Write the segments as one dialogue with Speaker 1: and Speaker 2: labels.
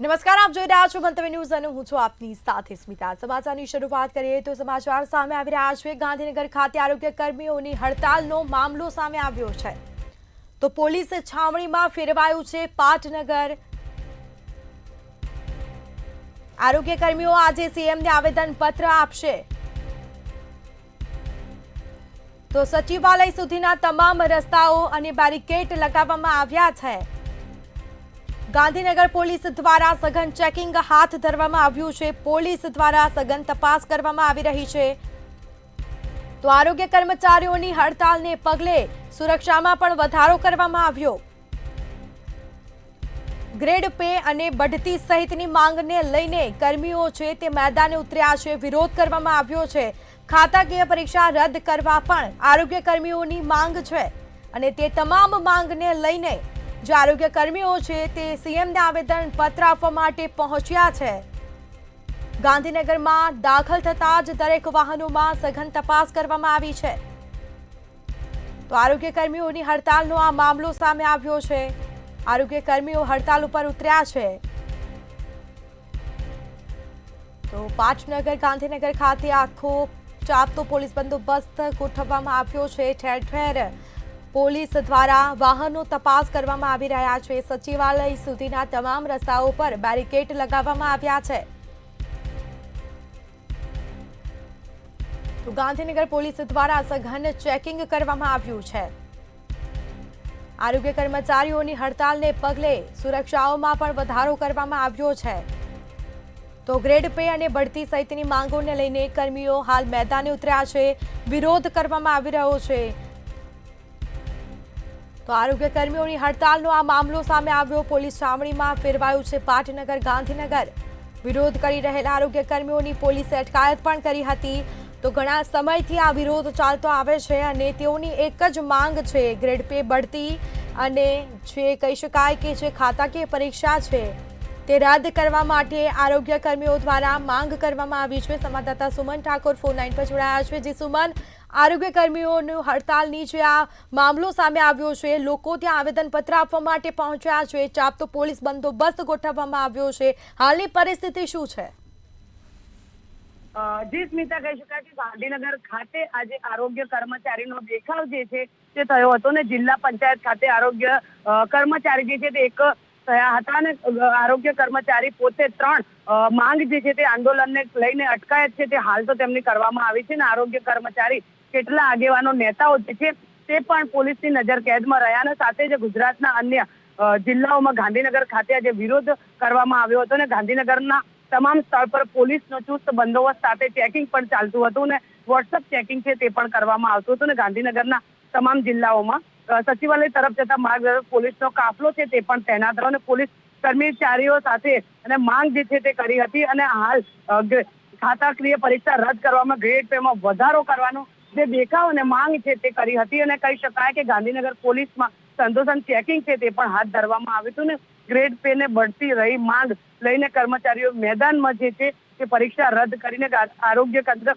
Speaker 1: નમસ્કાર, આપ જોઈ રહ્યા છો મંતવ્ય ન્યૂઝ અને હું છું આપની સાથે સ્મિતા। સમાચારની શરૂઆત કરીએ તો સમાચાર સામે આવી રહ્યા છે। ગાંધીનગર ખાતે આરોગ્ય કર્મીઓની હડતાલનો મામલો સામે આવ્યો છે તો પોલીસે છાવણીમાં ફેરવાયું છે પાટનગર। આરોગ્ય કર્મીઓ આજે સીએમને આવેદન પત્ર આપશે તો સચિવાલય સુધીના તમામ રસ્તાઓ અને બેરિકેડ લગાવવામાં આવ્યા છે। ગાંધીનગર પોલીસ દ્વારા સઘન ચેકિંગ હાથ ધરવામાં આવ્યું છે। પોલીસ દ્વારા સઘન તપાસ કરવામાં આવી રહી છે તો આરોગ્ય કર્મચારીઓની હડતાલને પગલે સુરક્ષામાં પણ વધારો કરવામાં આવ્યો। ગ્રેડ પે અને બઢતી સહિતની માંગને લઈને કર્મીઓ છે તે મેદાને ઉતર્યા છે। વિરોધ કરવામાં આવ્યો છે। ખાતાકીય પરીક્ષા રદ કરવા પણ આરોગ્ય કર્મીઓની માંગ છે અને તે તમામ માંગને લઈને જે આરોગ્ય કર્મીઓ છે તે સીએમને આવેદન પત્ર આપવા માટે પહોંચ્યા છે। ગાંધીનગરમાં દાખલ થતા જ દરેક વાહનોમાં સઘન તપાસ કરવામાં આવી છે તો આરોગ્ય કર્મીઓની હડતાલનો આ મામલો સામે આવ્યો છે। આરોગ્ય કર્મીઓ હડતાલ ઉપર ઉતર્યા છે તો પાટનગર ગાંધીનગર ખાતે આખો ચાપતો પોલીસ બંદોબસ્ત ગોઠવવામાં આવ્યો છે। ઠેર ઠેર પોલીસ દ્વારા વાહનો તપાસ કરવામાં આવી રહ્યા છે। સચિવાલય સુધીના તમામ રસ્તાઓ પર બેરિકેડ લગાવવામાં આવ્યા છે તો ગાંધીનગર પોલીસ દ્વારા સઘન ચેકિંગ કરવામાં આવ્યું છે। આરોગ્ય કર્મચારીઓની હડતાલને પગલે સુરક્ષાઓમાં પણ વધારો કરવામાં આવ્યો છે તો ગ્રેડ પે અને બઢતી સહિતની માંગોને લઈને કર્મીઓ હાલ મેદાને ઉતર્યા છે। વિરોધ કરવામાં આવી રહ્યો છે તો આરોગ્ય કર્મીઓની હડતાલનો આ મામલો સામે આવ્યો। પોલીસ છાવણીમાં ફેરવાયું છે પાટનગર ગાંધીનગર। વિરોધ કરી રહેલા આરોગ્ય કર્મીઓની પોલીસે અટકાયત પણ કરી હતી તો ઘણા સમયથી આ વિરોધ ચાલતો આવે છે અને તેઓની એક જ માંગ છે ગ્રેડ પે બઢતી અને જે કહી શકાય કે જે ખાતાકીય પરીક્ષા છે તે રદ કરવા માટે આરોગ્ય કર્મીઓ દ્વારા માંગ કરવામાં આવી છે। સંવાદદાતા સુમન ઠાકોર ફોન લાઈન પર જોડાયા છે। જે સુમન, આરોગ્ય કર્મીઓની હડતાલની જે આ મામલો સામે આવ્યો છે, લોકો ત્યાં આવેદનપત્ર આપવા માટે પહોંચ્યા છે, ચાપતો પોલીસ બંદોબસ્ત ગોઠવવામાં આવ્યો છે, હાલની પરિસ્થિતિ શું છે?
Speaker 2: જી સ્મિતા, કહી શકાય કે ગાંધીનગર ખાતે આજે આરોગ્ય કર્મચારીનો દેખાવ જે છે તે થયો હતો ને જિલ્લા પંચાયત ખાતે આરોગ્ય કર્મચારી જે છે તે એક થયા હતા અને આરોગ્ય કર્મચારી પોતે 3 માંગ જે છે તે આંદોલનને લઈને અટકાયત છે તે હાલ તો તેમની કરવામાં આવી છે ને આરોગ્ય કર્મચારી કેટલા આગેવાનો નેતાઓ જે છે તે પણ પોલીસની નજર કેદમાં રહ્યા અને સાથે જ ગુજરાતના અન્ય જિલ્લાઓમાં ગાંધીનગર ખાતે આજે વિરોધ કરવામાં આવ્યો હતો ને ગાંધીનગરના તમામ સ્થળ પર પોલીસનો ચુસ્ત બંદોબસ્ત સાથે ચેકિંગ પણ ચાલતું હતું ને વોટ્સઅપ ચેકિંગ છે તે પણ કરવામાં આવતું હતું ને ગાંધીનગરના તમામ જિલ્લાઓમાં સચિવાલય તરફ જતા માર્ગ પોલીસનો કાફલો છે તે પણ તૈનાત રહ્યો અને પોલીસ કર્મચારીઓ સાથે અને માંગ જે છે તે કરી હતી અને હાલ ખાતાકીય પરીક્ષા રદ કરવામાં ગ્રેડ પેમાં વધારો કરવાનો જે દેખાવ અને માંગ છે તે કરી હતી અને કહી શકાય કે ગાંધીનગર પોલીસમાં સંતોષન ચેકિંગ છે તે પણ હાથ ધરવામાં આવ્યું હતું ને ગ્રેડ પે ને બઢતી રહી માંગ લઈને કર્મચારીઓ મેદાનમાં જે છે તે પરીક્ષા રદ કરીને આરોગ્ય કેન્દ્ર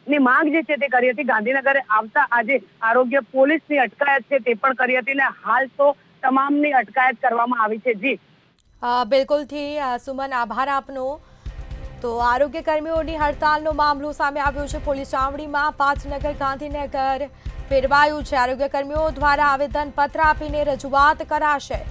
Speaker 2: ની માંગ જે છે તે કરી હતી। ગાંધીનગર આવતા આજે આરોગ્ય પોલીસની અટકાયત છે તે પણ કરી હતી ને હાલ તો તમામની અટકાયત કરવામાં આવી છે। જી
Speaker 1: બિલકુલથી સુમન, આભાર આપનો। તો આરોગ્ય કર્મીઓની હડતાલનો મામલો સામે આવ્યો છે। પોલીસ છાવણીમાં પાટનગર ગાંધીનગર ફેરવાયું છે। આરોગ્ય કર્મીઓ દ્વારા આવેદન પત્ર આપીને રજૂઆત કરાશે।